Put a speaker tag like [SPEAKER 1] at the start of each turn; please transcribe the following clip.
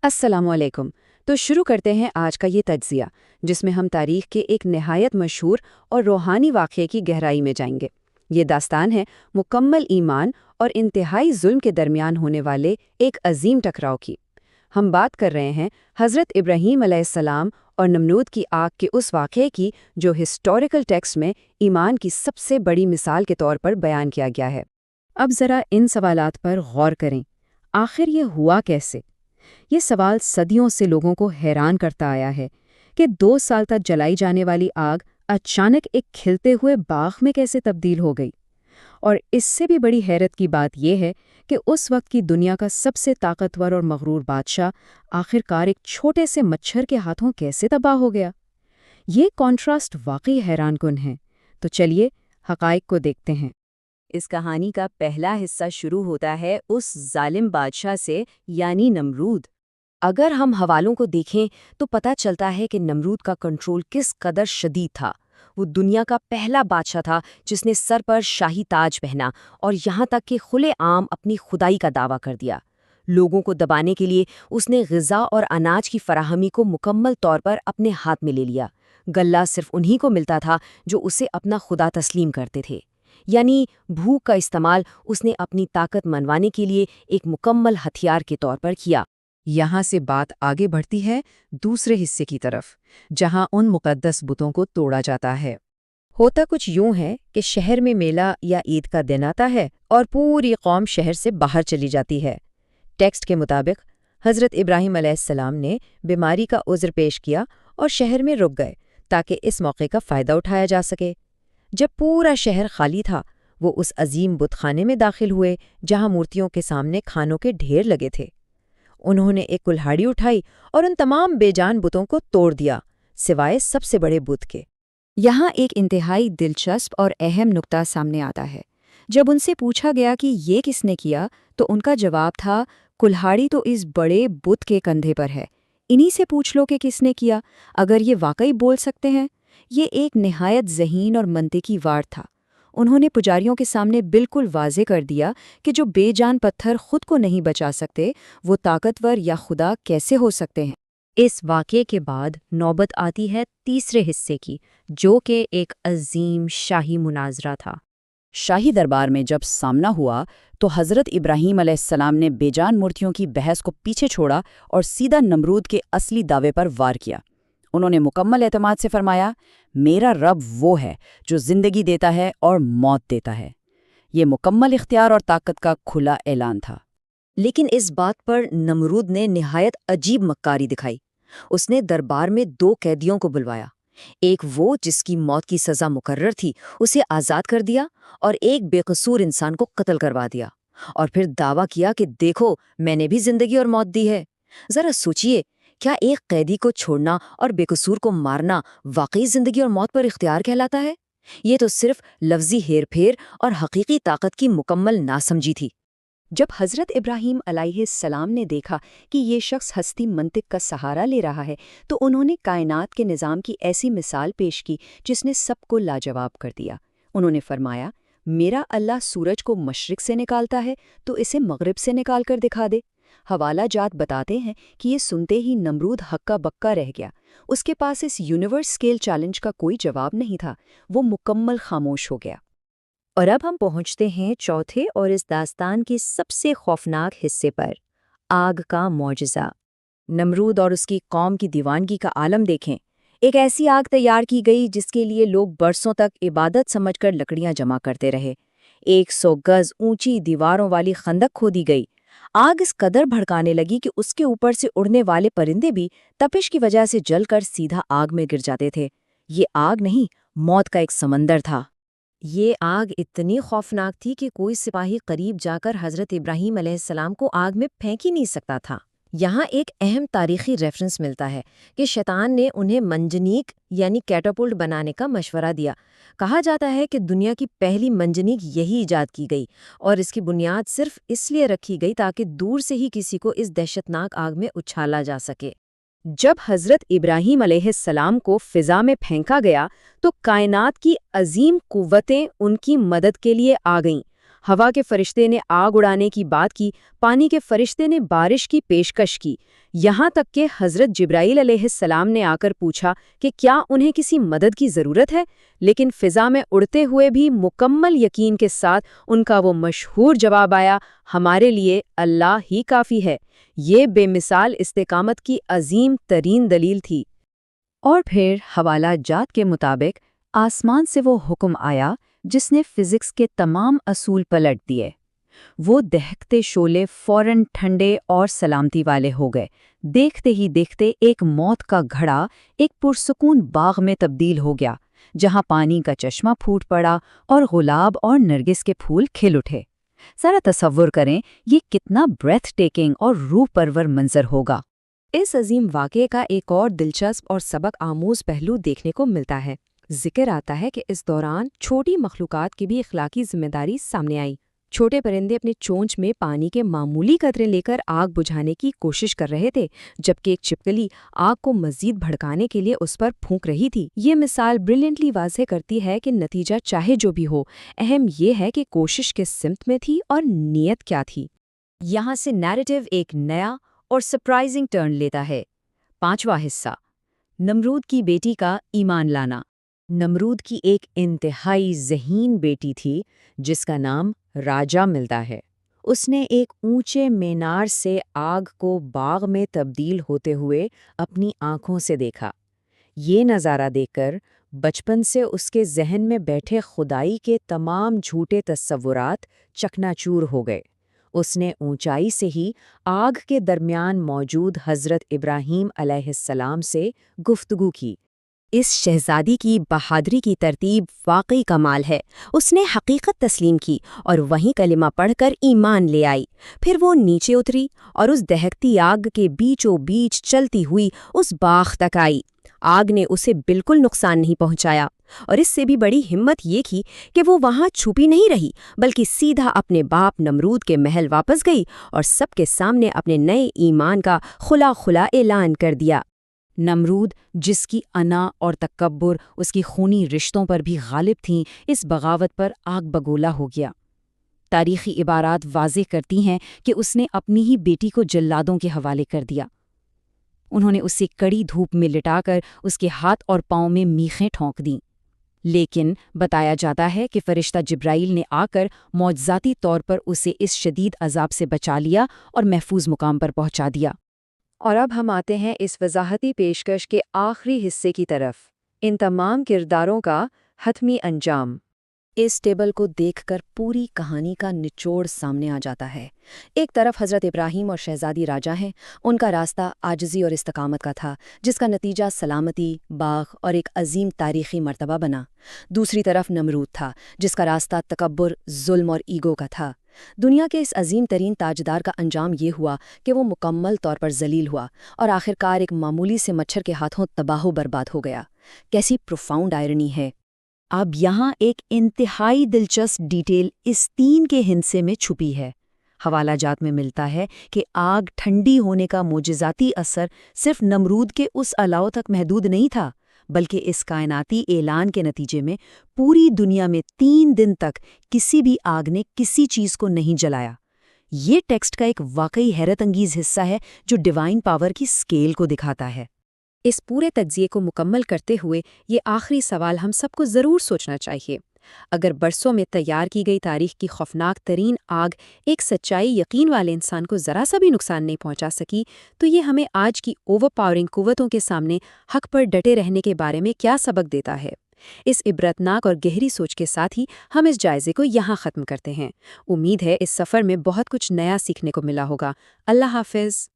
[SPEAKER 1] السلام علیکم۔ تو شروع کرتے ہیں آج کا یہ تجزیہ، جس میں ہم تاریخ کے ایک نہایت مشہور اور روحانی واقعے کی گہرائی میں جائیں گے۔ یہ داستان ہے مکمل ایمان اور انتہائی ظلم کے درمیان ہونے والے ایک عظیم ٹکراؤ کی۔ ہم بات کر رہے ہیں حضرت ابراہیم علیہ السلام اور نمرود کی آگ کے اس واقعے کی جو ہسٹوریکل ٹیکسٹ میں ایمان کی سب سے بڑی مثال کے طور پر بیان کیا گیا ہے۔ اب ذرا ان سوالات پر غور کریں۔ آخر یہ ہوا کیسے؟ یہ سوال صدیوں سے لوگوں کو حیران کرتا آیا ہے کہ 2 سال تک جلائی جانے والی آگ اچانک ایک کھلتے ہوئے باغ میں کیسے تبدیل ہو گئی۔ اور اس سے بھی بڑی حیرت کی بات یہ ہے کہ اس وقت کی دنیا کا سب سے طاقتور اور مغرور بادشاہ آخرکار ایک چھوٹے سے مچھر کے ہاتھوں کیسے تباہ ہو گیا۔ یہ کانٹراسٹ واقعی حیران کن ہے۔ تو چلیے حقائق کو دیکھتے ہیں۔ اس کہانی کا پہلا حصہ شروع ہوتا ہے اس ظالم بادشاہ سے، یعنی نمرود۔ اگر ہم حوالوں کو دیکھیں تو پتہ چلتا ہے کہ نمرود کا کنٹرول کس قدر شدید تھا۔ وہ دنیا کا پہلا بادشاہ تھا جس نے سر پر شاہی تاج پہنا اور یہاں تک کہ کھلے عام اپنی خدائی کا دعویٰ کر دیا۔ لوگوں کو دبانے کے لیے اس نے غذا اور اناج کی فراہمی کو مکمل طور پر اپنے ہاتھ میں لے لیا۔ غلہ صرف انہی کو ملتا تھا جو اسے اپنا خدا تسلیم کرتے تھے، یعنی بھوک کا استعمال اس نے اپنی طاقت منوانے کے لیے ایک مکمل ہتھیار کے طور پر کیا۔ یہاں سے بات آگے بڑھتی ہے دوسرے حصے کی طرف، جہاں ان مقدس بتوں کو توڑا جاتا ہے۔ ہوتا کچھ یوں ہے کہ شہر میں میلہ یا عید کا دن آتا ہے اور پوری قوم شہر سے باہر چلی جاتی ہے۔ ٹیکسٹ کے مطابق حضرت ابراہیم علیہ السلام نے بیماری کا عذر پیش کیا اور شہر میں رک گئے تاکہ اس موقع کا فائدہ اٹھایا جا سکے۔ جب پورا شہر خالی تھا، وہ اس عظیم بت خانے میں داخل ہوئے جہاں مورتیوں کے سامنے کھانوں کے ڈھیر لگے تھے۔ انہوں نے ایک کلہاڑی اٹھائی اور ان تمام بے جان بتوں کو توڑ دیا، سوائے سب سے بڑے بت کے۔ یہاں ایک انتہائی دلچسپ اور اہم نقطہ سامنے آتا ہے۔ جب ان سے پوچھا گیا کہ یہ کس نے کیا تو ان کا جواب تھا، کلہاڑی تو اس بڑے بت کے کندھے پر ہے، انہی سے پوچھ لو کہ کس نے کیا، اگر یہ واقعی بول سکتے ہیں۔ یہ ایک نہایت ذہین اور منطقی وار تھا۔ انہوں نے پجاریوں کے سامنے بالکل واضح کر دیا کہ جو بے جان پتھر خود کو نہیں بچا سکتے، وہ طاقتور یا خدا کیسے ہو سکتے ہیں۔ اس واقعے کے بعد نوبت آتی ہے تیسرے حصے کی، جو کہ ایک عظیم شاہی مناظرہ تھا۔
[SPEAKER 2] شاہی دربار میں جب سامنا ہوا تو حضرت ابراہیم علیہ السلام نے بے جان مورتیوں کی بحث کو پیچھے چھوڑا اور سیدھا نمرود کے اصلی دعوے پر وار کیا۔ انہوں نے مکمل اعتماد سے فرمایا، میرا رب وہ ہے جو زندگی دیتا ہے اور موت دیتا ہے۔ یہ مکمل اختیار اور طاقت کا کھلا اعلان تھا۔
[SPEAKER 1] لیکن اس بات پر نمرود نے نہایت عجیب مکاری دکھائی۔ اس نے دربار میں 2 قیدیوں کو بلوایا، ایک وہ جس کی موت کی سزا مقرر تھی، اسے آزاد کر دیا، اور ایک بے قصور انسان کو قتل کروا دیا، اور پھر دعویٰ کیا کہ دیکھو میں نے بھی زندگی اور موت دی ہے۔ ذرا سوچئے، کیا ایک قیدی کو چھوڑنا اور بے قصور کو مارنا واقعی زندگی اور موت پر اختیار کہلاتا ہے؟ یہ تو صرف لفظی ہیر پھیر اور حقیقی طاقت کی مکمل ناسمجھی تھی۔ جب حضرت ابراہیم علیہ السلام نے دیکھا کہ یہ شخص ہستی منطق کا سہارا لے رہا ہے تو انہوں نے کائنات کے نظام کی ایسی مثال پیش کی جس نے سب کو لاجواب کر دیا۔ انہوں نے فرمایا، میرا اللہ سورج کو مشرق سے نکالتا ہے تو اسے مغرب سے نکال کر دکھا دے۔ حوالہ جات بتاتے ہیں کہ یہ سنتے ہی نمرود ہکا بکا رہ گیا۔ اس کے پاس اس یونیورس اسکیل چیلنج کا کوئی جواب نہیں تھا، وہ مکمل خاموش ہو گیا۔ اور اب ہم پہنچتے ہیں چوتھے اور اس داستان کے سب سے خوفناک حصے پر، آگ کا معجزہ۔ نمرود اور اس کی قوم کی دیوانگی کا عالم دیکھیں۔ ایک ایسی آگ تیار کی گئی جس کے لیے لوگ برسوں تک عبادت سمجھ کر لکڑیاں جمع کرتے رہے۔ 100 گز اونچی دیواروں والی خندق کھودی گئی۔ آگ اس قدر بھڑکانے لگی کہ اس کے اوپر سے اڑنے والے پرندے بھی تپش کی وجہ سے جل کر سیدھا آگ میں گر جاتے تھے۔ یہ آگ نہیں، موت کا ایک سمندر تھا۔ یہ آگ اتنی خوفناک تھی کہ کوئی سپاہی قریب جا کر حضرت ابراہیم علیہ السلام کو آگ میں پھینک ہی نہیں سکتا تھا۔ یہاں ایک اہم تاریخی ریفرنس ملتا ہے کہ شیطان نے انہیں منجنیق یعنی کیٹاپلٹ بنانے کا مشورہ دیا۔ کہا جاتا ہے کہ دنیا کی پہلی منجنیق یہی ایجاد کی گئی اور اس کی بنیاد صرف اس لیے رکھی گئی تاکہ دور سے ہی کسی کو اس دہشتناک آگ میں اچھالا جا سکے۔ جب حضرت ابراہیم علیہ السلام کو فضا میں پھینکا گیا تو کائنات کی عظیم قوتیں ان کی مدد کے لیے آ گئیں۔ ہوا کے فرشتے نے آگ اڑانے کی بات کی، پانی کے فرشتے نے بارش کی پیشکش کی، یہاں تک کہ حضرت جبرائیل علیہ السلام نے آ کر پوچھا کہ کیا انہیں کسی مدد کی ضرورت ہے، لیکن فضا میں اڑتے ہوئے بھی مکمل یقین کے ساتھ ان کا وہ مشہور جواب آیا، ہمارے لیے اللہ ہی کافی ہے۔ یہ بے مثال استقامت کی عظیم ترین دلیل تھی۔ اور پھر حوالہ جات کے مطابق آسمان سے وہ حکم آیا جس نے فزکس کے تمام اصول پلٹ دیے۔ وہ دہکتے شعلے فوراً ٹھنڈے اور سلامتی والے ہو گئے، دیکھتے ہی دیکھتے ایک موت کا گھڑا ایک پرسکون باغ میں تبدیل ہو گیا، جہاں پانی کا چشمہ پھوٹ پڑا اور گلاب اور نرگس کے پھول کھل اٹھے۔ ذرا تصور کریں یہ کتنا بریتھ ٹیکنگ اور روح پرور منظر ہوگا۔ اس عظیم واقعے کا ایک اور دلچسپ اور سبق آموز پہلو دیکھنے کو ملتا ہے۔ ذکر آتا ہے کہ اس دوران چھوٹی مخلوقات کی بھی اخلاقی ذمہ داری سامنے آئی۔ چھوٹے پرندے اپنی چونچ میں پانی کے معمولی قطرے لے کر آگ بجھانے کی کوشش کر رہے تھے، جبکہ ایک چھپکلی آگ کو مزید بھڑکانے کے لیے اس پر پھونک رہی تھی۔ یہ مثال بریلینٹلی واضح کرتی ہے کہ نتیجہ چاہے جو بھی ہو، اہم یہ ہے کہ کوشش کس سمت میں تھی اور نیت کیا تھی۔ یہاں سے نیریٹو ایک نیا اور سرپرائزنگ ٹرن لیتا ہے۔ 5واں حصہ، نمرود کی بیٹی کا ایمان لانا۔ نمرود کی ایک انتہائی ذہین بیٹی تھی جس کا نام راجا ملتا ہے۔ اس نے ایک اونچے مینار سے آگ کو باغ میں تبدیل ہوتے ہوئے اپنی آنکھوں سے دیکھا۔ یہ نظارہ دیکھ کر بچپن سے اس کے ذہن میں بیٹھے خدائی کے تمام جھوٹے تصورات چکناچور ہو گئے۔ اس نے اونچائی سے ہی آگ کے درمیان موجود حضرت ابراہیم علیہ السلام سے گفتگو کی۔ اس شہزادی کی بہادری کی ترتیب واقعی کمال ہے۔ اس نے حقیقت تسلیم کی اور وہیں کلمہ پڑھ کر ایمان لے آئی۔ پھر وہ نیچے اتری اور اس دہکتی آگ کے بیچوں بیچ چلتی ہوئی اس باغ تک آئی۔ آگ نے اسے بالکل نقصان نہیں پہنچایا، اور اس سے بھی بڑی ہمت یہ کی کہ وہ وہاں چھپی نہیں رہی، بلکہ سیدھا اپنے باپ نمرود کے محل واپس گئی اور سب کے سامنے اپنے نئے ایمان کا کھلا کھلا اعلان کر دیا۔ نمرود، جس کی انا اور تکبر اس کی خونی رشتوں پر بھی غالب تھیں، اس بغاوت پر آگ بگولا ہو گیا۔ تاریخی عبارات واضح کرتی ہیں کہ اس نے اپنی ہی بیٹی کو جلادوں کے حوالے کر دیا۔ انہوں نے اسے کڑی دھوپ میں لٹا کر اس کے ہاتھ اور پاؤں میں میخیں ٹھونک دیں، لیکن بتایا جاتا ہے کہ فرشتہ جبرائیل نے آ کر معجزاتی طور پر اسے اس شدید عذاب سے بچا لیا اور محفوظ مقام پر پہنچا دیا۔ اور اب ہم آتے ہیں اس وضاحتی پیشکش کے آخری حصے کی طرف، ان تمام کرداروں کا حتمی انجام۔ اس ٹیبل کو دیکھ کر پوری کہانی کا نچوڑ سامنے آ جاتا ہے۔ ایک طرف حضرت ابراہیم اور شہزادی راجا ہیں، ان کا راستہ عاجزی اور استقامت کا تھا، جس کا نتیجہ سلامتی، باغ اور ایک عظیم تاریخی مرتبہ بنا۔ دوسری طرف نمرود تھا، جس کا راستہ تکبر، ظلم اور ایگو کا تھا۔ دنیا کے اس عظیم ترین تاجدار کا انجام یہ ہوا کہ وہ مکمل طور پر ذلیل ہوا اور آخرکار ایک معمولی سے مچھر کے ہاتھوں تباہ و برباد ہو گیا۔ کیسی پروفاؤنڈ آئرنی ہے۔ اب یہاں ایک انتہائی دلچسپ ڈیٹیل اس 3 کے ہندسے میں چھپی ہے۔ حوالہ جات میں ملتا ہے کہ آگ ٹھنڈی ہونے کا معجزاتی اثر صرف نمرود کے اس الاؤ تک محدود نہیں تھا، بلکہ اس کائناتی اعلان کے نتیجے میں پوری دنیا میں 3 دن تک کسی بھی آگ نے کسی چیز کو نہیں جلایا۔ یہ ٹیکسٹ کا ایک واقعی حیرت انگیز حصہ ہے جو ڈیوائن پاور کی سکیل کو دکھاتا ہے۔ اس پورے تجزیے کو مکمل کرتے ہوئے یہ آخری سوال ہم سب کو ضرور سوچنا چاہیے۔ اگر برسوں میں تیار کی گئی تاریخ کی خوفناک ترین آگ ایک سچائی یقین والے انسان کو ذرا سا بھی نقصان نہیں پہنچا سکی، تو یہ ہمیں آج کی اوور پاورنگ قوتوں کے سامنے حق پر ڈٹے رہنے کے بارے میں کیا سبق دیتا ہے؟ اس عبرتناک اور گہری سوچ کے ساتھ ہی ہم اس جائزے کو یہاں ختم کرتے ہیں۔ امید ہے اس سفر میں بہت کچھ نیا سیکھنے کو ملا ہوگا۔ اللہ حافظ۔